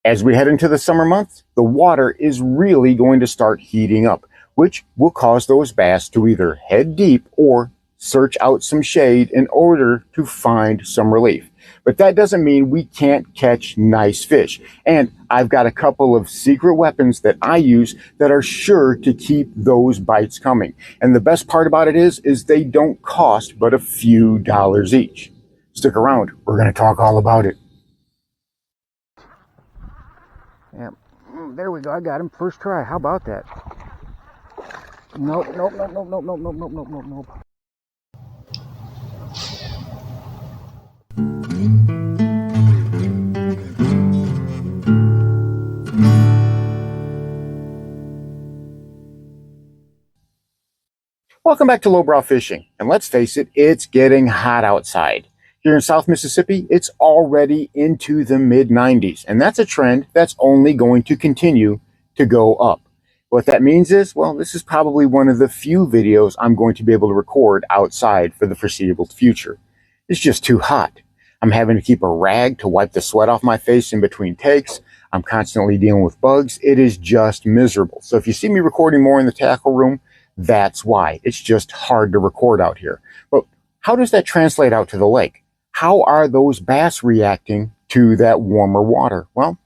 As we head into the summer months, the water is really going to start heating up, which will cause those bass to either head deep or search out some shade in order to find some relief. But that doesn't mean we can't catch nice fish. And I've got a couple of secret weapons that I use that are sure to keep those bites coming. And the best part about it is they don't cost but a few dollars each. Stick around, we're going to talk all about it. Yeah, there we go. I got him first try. How about that? Nope. Welcome back to Lowbrow Fishing. And let's face it, it's getting hot outside. Here in South Mississippi, it's already into the mid-90s, and that's a trend that's only going to continue to go up. What that means is, well, this is probably one of the few videos I'm going to be able to record outside for the foreseeable future. It's just too hot. I'm having to keep a rag to wipe the sweat off my face in between takes. I'm constantly dealing with bugs. It is just miserable. So if you see me recording more in the tackle room, that's why. It's just hard to record out here. But how does that translate out to the lake? How are those bass reacting to that warmer water? Well,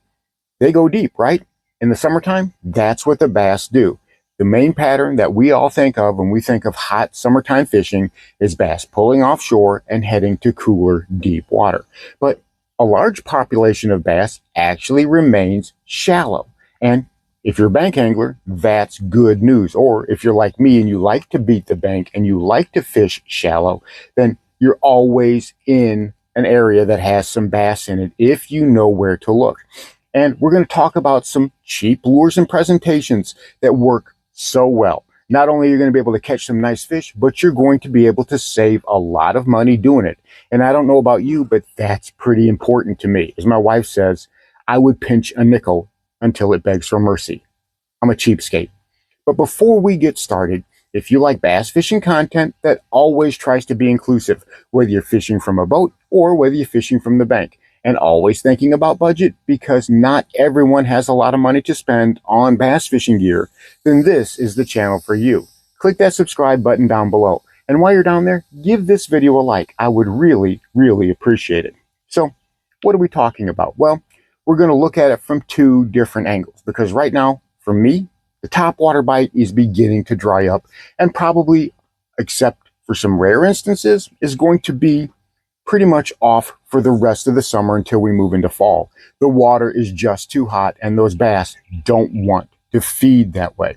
they go deep, right? In the summertime, that's what the bass do. The main pattern that we all think of when we think of hot summertime fishing is bass pulling offshore and heading to cooler, deep water. But a large population of bass actually remains shallow. And if you're a bank angler, that's good news. Or if you're like me and you like to beat the bank and you like to fish shallow, then you're always in an area that has some bass in it if you know where to look. And we're going to talk about some cheap lures and presentations that work so well. Not only are you going to be able to catch some nice fish, but you're going to be able to save a lot of money doing it. And I don't know about you, but that's pretty important to me. As my wife says, I would pinch a nickel until it begs for mercy. I'm a cheapskate. But before we get started, if you like bass fishing content that always tries to be inclusive, whether you're fishing from a boat or whether you're fishing from the bank, and always thinking about budget because not everyone has a lot of money to spend on bass fishing gear, then this is the channel for you. Click that subscribe button down below. And while you're down there, give this video a like. I would really, really appreciate it. So what are we talking about? Well, we're going to look at it from two different angles because right now, for me, the top water bite is beginning to dry up and probably, except for some rare instances, is going to be pretty much off for the rest of the summer until we move into fall. The water is just too hot and those bass don't want to feed that way.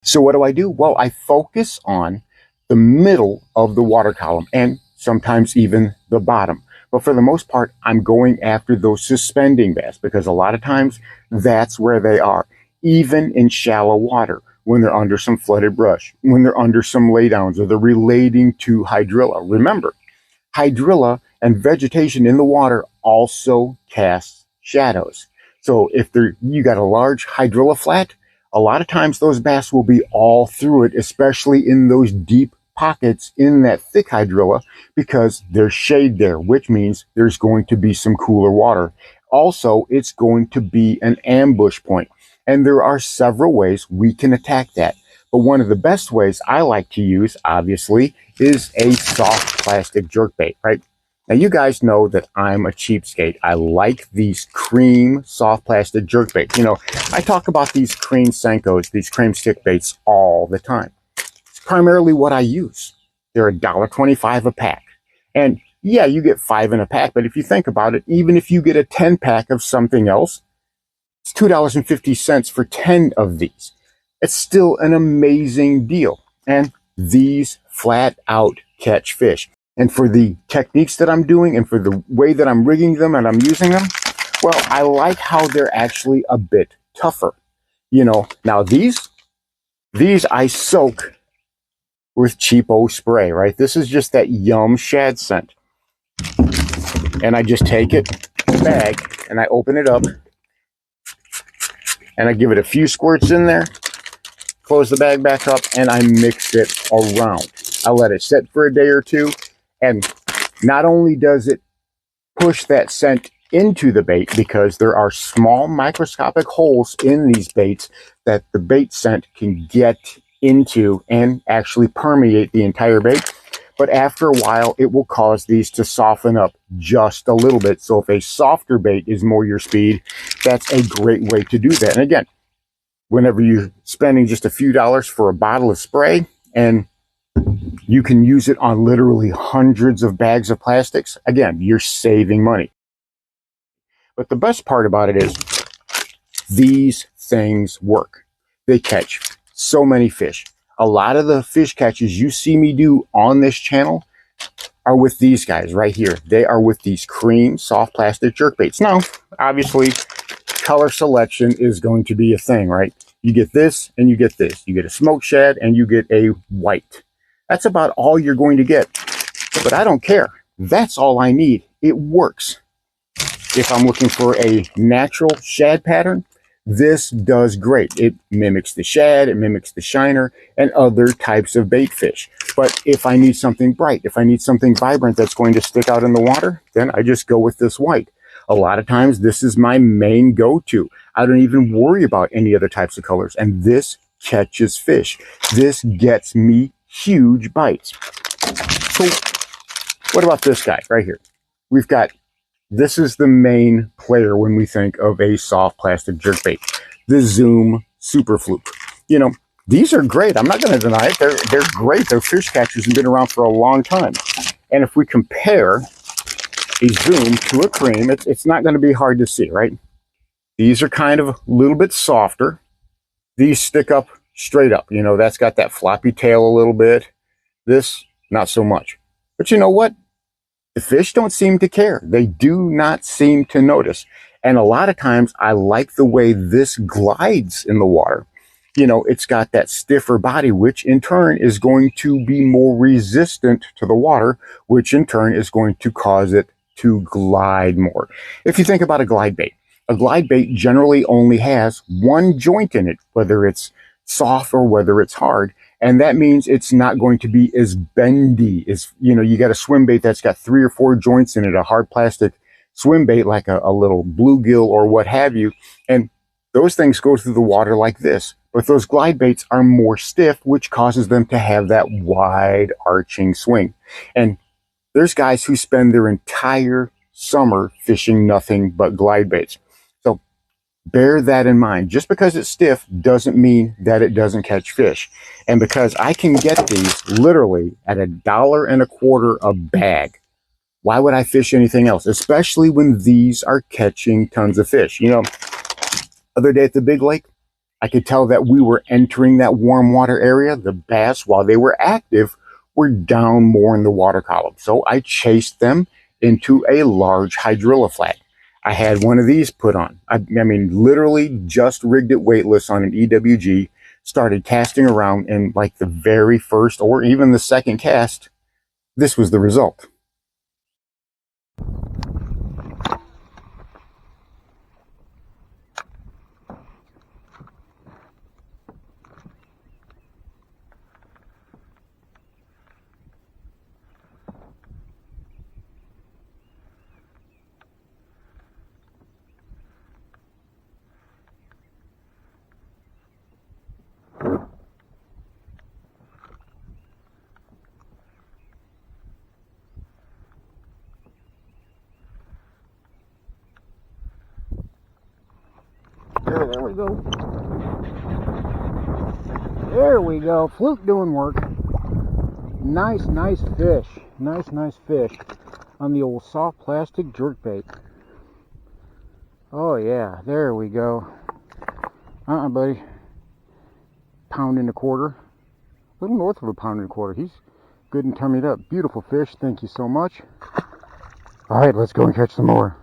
So what do? Well, I focus on the middle of the water column and sometimes even the bottom. But for the most part, I'm going after those suspending bass because a lot of times that's where they are. Even in shallow water, when they're under some flooded brush, when they're under some laydowns, or they're relating to hydrilla. Remember, hydrilla and vegetation in the water also casts shadows. So if you got a large hydrilla flat, a lot of times those bass will be all through it, especially in those deep pockets in that thick hydrilla, because there's shade there, which means there's going to be some cooler water. Also, it's going to be an ambush point. And there are several ways we can attack that. But one of the best ways I like to use, obviously, is a soft plastic jerkbait, right? Now, you guys know that I'm a cheapskate. I like these cream soft plastic jerkbaits. You know, I talk about these cream Senkos, these cream stick baits all the time. It's primarily what I use. They're $1.25 a pack. And yeah, you get 5 in a pack, but if you think about it, even if you get a 10-pack of something else, it's $2.50 for 10 of these. It's still an amazing deal. And these flat out catch fish. And for the techniques that I'm doing and for the way that I'm rigging them and I'm using them, well, I like how they're actually a bit tougher. You know, now these I soak with cheapo spray, right? This is just that Yum Shad scent. And I just take it, bag, and I open it up. And I give it a few squirts in there, close the bag back up, and I mix it around. I let it sit for a day or two, and not only does it push that scent into the bait because there are small microscopic holes in these baits that the bait scent can get into and actually permeate the entire bait. But after a while, it will cause these to soften up just a little bit. So if a softer bait is more your speed, that's a great way to do that. And again, whenever you're spending just a few dollars for a bottle of spray and you can use it on literally hundreds of bags of plastics, again, you're saving money. But the best part about it is these things work. They catch so many fish. A lot of the fish catches you see me do on this channel are with these guys right here. They are with these Cream soft plastic jerkbaits. Now, obviously, color selection is going to be a thing, right? You get this and you get this. You get a smoked shad and you get a white. That's about all you're going to get. But I don't care. That's all I need. It works. If I'm looking for a natural shad pattern, this does great. It mimics the shad, it mimics the shiner, and other types of bait fish. But if I need something bright, if I need something vibrant that's going to stick out in the water, then I just go with this white. A lot of times, this is my main go-to. I don't even worry about any other types of colors, and this catches fish. This gets me huge bites. So what about this guy right here? We've got, this is the main player when we think of a soft plastic jerkbait, the Zoom Super Fluke. You know, these are great. I'm not going to deny it. They're great. They're fish catchers and been around for a long time. And if we compare a Zoom to a Cream, it's not going to be hard to see, right? These are kind of a little bit softer. These stick up straight up. You know, that's got that floppy tail a little bit. This, not so much. But you know what? The fish don't seem to care. They do not seem to notice. And a lot of times I like the way this glides in the water. You know, it's got that stiffer body, which in turn is going to be more resistant to the water, which in turn is going to cause it to glide more. If you think about a glide bait generally only has one joint in it, whether it's soft or whether it's hard. And that means it's not going to be as bendy as, you know, you got a swim bait that's got 3 or 4 joints in it, a hard plastic swim bait like a little bluegill or what have you. And those things go through the water like this. But those glide baits are more stiff, which causes them to have that wide arching swing. And there's guys who spend their entire summer fishing nothing but glide baits. So bear that in mind. Just because it's stiff doesn't mean that it doesn't catch fish. And because I can get these literally at $1.25 a bag, why would I fish anything else? Especially when these are catching tons of fish. You know, other day at the big lake, I could tell that we were entering that warm water area. The bass, while they were active, were down more in the water column. So I chased them into a large hydrilla flat. I had one of these put on. I mean, literally just rigged it weightless on an EWG, started casting around, and like the very first or even the second cast, this was the result. There we go. There we go. Fluke doing work. Nice fish. Nice fish on the old soft plastic jerkbait. Oh yeah, there we go. Buddy. Pound and a quarter. A little north of a pound and a quarter. He's good and tummied up. Beautiful fish. Thank you so much. All right, let's go and catch some more.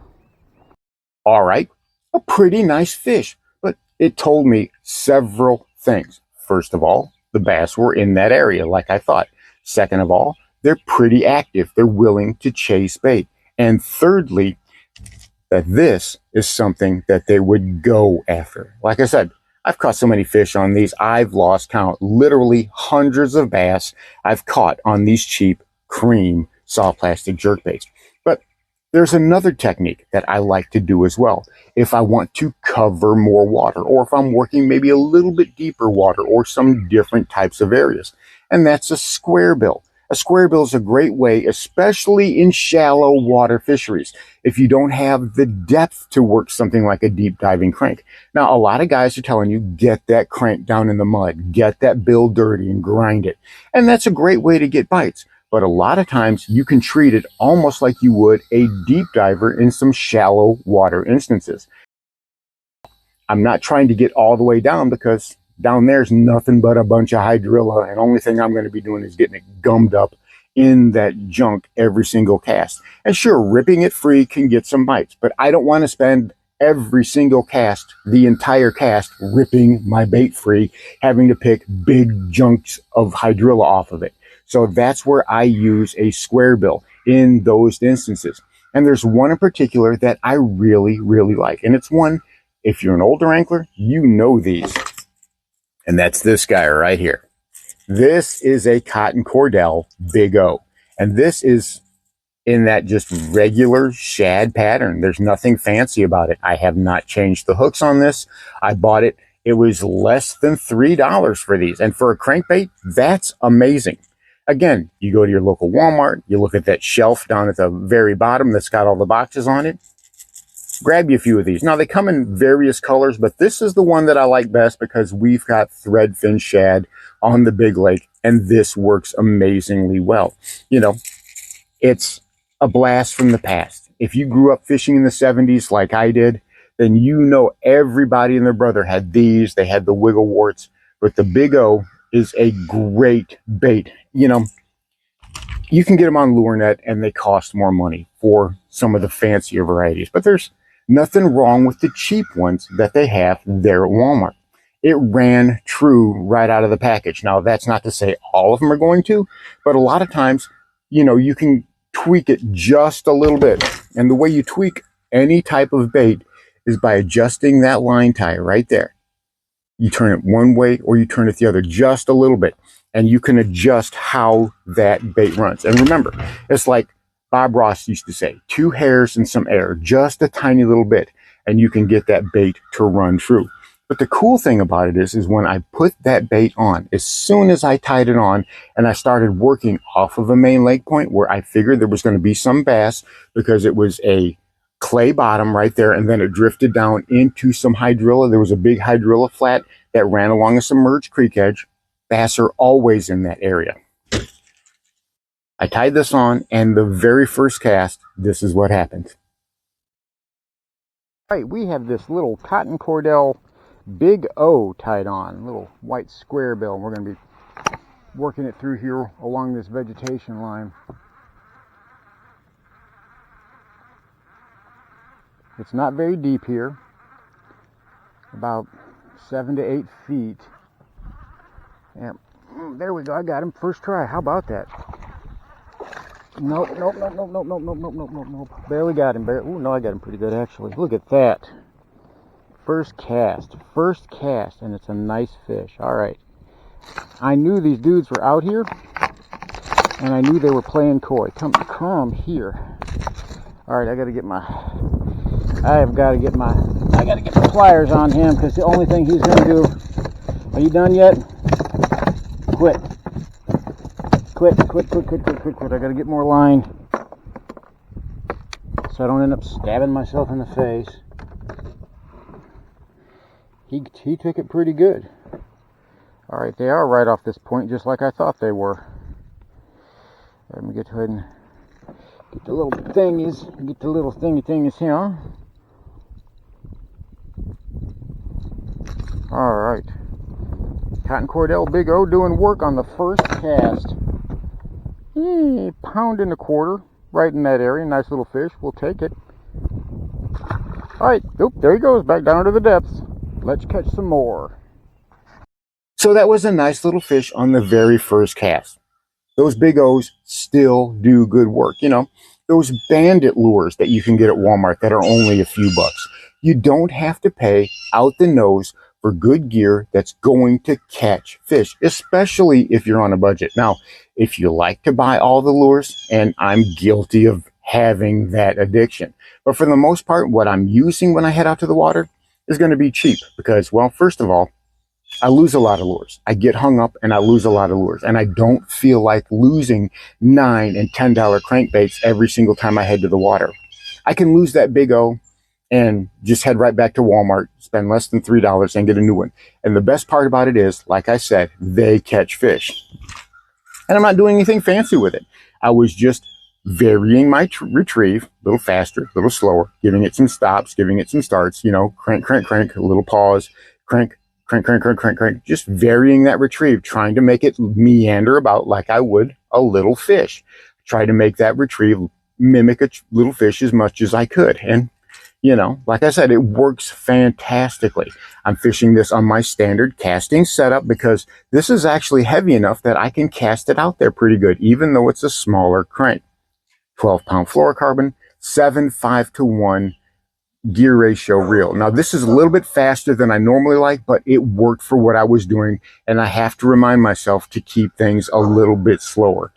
All right. A pretty nice fish, but it told me several things. First of all, the bass were in that area like I thought. Second of all, they're pretty active. They're willing to chase bait. And thirdly, that this is something that they would go after. Like I said, I've caught so many fish on these, I've lost count. Literally hundreds of bass I've caught on these cheap Cream soft plastic jerkbaits. But There's another technique that I like to do as well. If I want to cover more water, or if I'm working maybe a little bit deeper water or some different types of areas, and that's a square bill. A square bill is a great way, especially in shallow water fisheries, if you don't have the depth to work something like a deep diving crank. Now, a lot of guys are telling you, get that crank down in the mud, get that bill dirty and grind it. And that's a great way to get bites. But a lot of times you can treat it almost like you would a deep diver in some shallow water instances. I'm not trying to get all the way down because down there's nothing but a bunch of hydrilla, and only thing I'm going to be doing is getting it gummed up in that junk every single cast. And sure, ripping it free can get some bites, but I don't want to spend every single cast, the entire cast, ripping my bait free, having to pick big chunks of hydrilla off of it. So that's where I use a square bill in those instances. And there's one in particular that I really, really like. And it's one, if you're an older angler, you know these. And that's this guy right here. This is a Cotton Cordell Big O. And this is in that just regular shad pattern. There's nothing fancy about it. I have not changed the hooks on this. I bought it. It was less than $3 for these. And for a crankbait, that's amazing. Again, you go to your local Walmart, you look at that shelf down at the very bottom that's got all the boxes on it. Grab you a few of these. Now, they come in various colors, but this is the one that I like best because we've got threadfin shad on the big lake, and this works amazingly well. You know, it's a blast from the past. If you grew up fishing in the 70s like I did, then you know everybody and their brother had these. They had the wiggle warts, but the Big O is a great bait. You know, you can get them on LureNet and they cost more money for some of the fancier varieties, but there's nothing wrong with the cheap ones that they have there at Walmart. It ran true right out of the package. Now, that's not to say all of them are going to, but a lot of times, you know, you can tweak it just a little bit. And the way you tweak any type of bait is by adjusting that line tie right there. You turn it one way or you turn it the other just a little bit, and you can adjust how that bait runs. And remember, it's like Bob Ross used to say, 2 hairs and some air, just a tiny little bit, and you can get that bait to run true. But the cool thing about it is when I put that bait on, as soon as I tied it on and I started working off of a main lake point where I figured there was going to be some bass because it was a clay bottom right there, and then it drifted down into some hydrilla. There was a big hydrilla flat that ran along a submerged creek edge. Bass are always in that area. I tied this on, and the very first cast, this is what happened. All right, we have this little Cotton Cordell Big O tied on, little white square bill. We're going to be working it through here along this vegetation line. It's not very deep here, about 7 to 8 feet. And there we go, I got him first try. How about that? Nope. Barely got him. Oh, no, I got him pretty good actually. Look at that. First cast, and it's a nice fish. All right. I knew these dudes were out here, and I knew they were playing coy. Come here. All right, I got to get my pliers on him because the only thing he's going to do. Are you done yet? Quit. I got to get more line so I don't end up stabbing myself in the face. He took it pretty good. All right, they are right off this point, just like I thought they were. Let me get ahead and get the little thingies here. All right, Cotton Cordell Big O doing work on the first cast. £1.25 right in that area. Nice little fish. We'll take it. All right, oop, there he goes, back down to the depths. Let's catch some more. So that was a nice little fish on the very first cast. Those Big O's still do good work. You know, those bandit lures that you can get at Walmart that are only a few bucks. You don't have to pay out the nose for good gear that's going to catch fish, especially if you're on a budget. Now, if you like to buy all the lures, and I'm guilty of having that addiction. But for the most part, what I'm using when I head out to the water is going to be cheap because, well, first of all, I lose a lot of lures. I get hung up and I lose a lot of lures. And I don't feel like losing $9 and $10 crankbaits every single time I head to the water. I can lose that big O and just head right back to Walmart, spend less than $3 and get a new one. And the best part about it is, like I said, they catch fish. And I'm not doing anything fancy with it. I was just varying my retrieve a little faster, a little slower, giving it some stops, giving it some starts, you know, crank, crank, crank, a little pause, crank, crank, crank, crank, crank, crank, just varying that retrieve, trying to make it meander about like I would a little fish. Try to make that retrieve mimic a little fish as much as I could. And, you know, like I said, it works fantastically. I'm fishing this on my standard casting setup because this is actually heavy enough that I can cast it out there pretty good, even though it's a smaller crank. 12-pound fluorocarbon, 7:5-to-1 gear ratio reel. Now, this is a little bit faster than I normally like, but it worked for what I was doing, and I have to remind myself to keep things a little bit slower.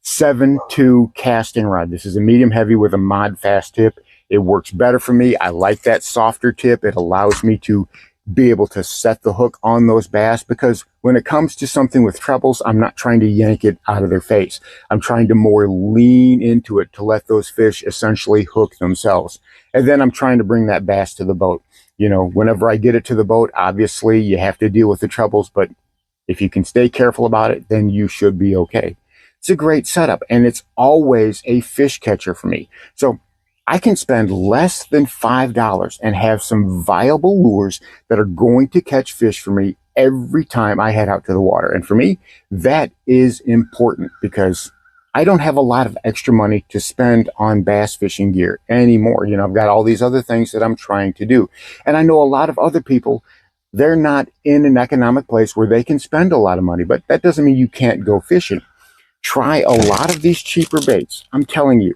7.2 casting rod. This is a medium heavy with a mod fast tip. It works better for me. I like that softer tip. It allows me to be able to set the hook on those bass because when it comes to something with trebles, I'm not trying to yank it out of their face. I'm trying to more lean into it to let those fish essentially hook themselves. And then I'm trying to bring that bass to the boat. You know, whenever I get it to the boat, obviously you have to deal with the trebles, but if you can stay careful about it, then you should be okay. It's a great setup and it's always a fish catcher for me. So I can spend less than $5 and have some viable lures that are going to catch fish for me every time I head out to the water. And for me, that is important because I don't have a lot of extra money to spend on bass fishing gear anymore. You know, I've got all these other things that I'm trying to do. And I know a lot of other people, they're not in an economic place where they can spend a lot of money, but that doesn't mean you can't go fishing. Try a lot of these cheaper baits. I'm telling you.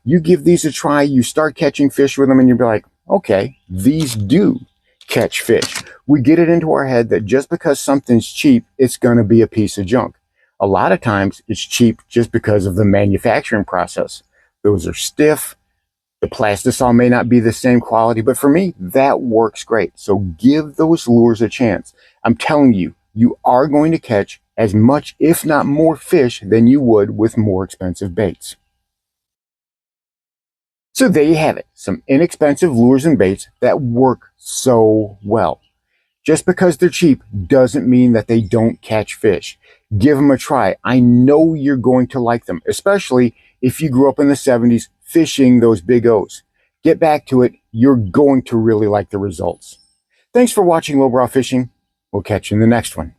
You give these a try, you start catching fish with them, and you'll be like, okay, these do catch fish. We get it into our head that just because something's cheap, it's going to be a piece of junk. A lot of times, it's cheap just because of the manufacturing process. Those are stiff. The plastisol may not be the same quality, but for me, that works great. So give those lures a chance. I'm telling you, you are going to catch as much, if not more fish than you would with more expensive baits. So there you have it, some inexpensive lures and baits that work so well. Just because they're cheap doesn't mean that they don't catch fish. Give them a try. I know you're going to like them, especially if you grew up in the 70s fishing those big O's. Get back to it. You're going to really like the results. Thanks for watching Lowbrow Fishing. We'll catch you in the next one.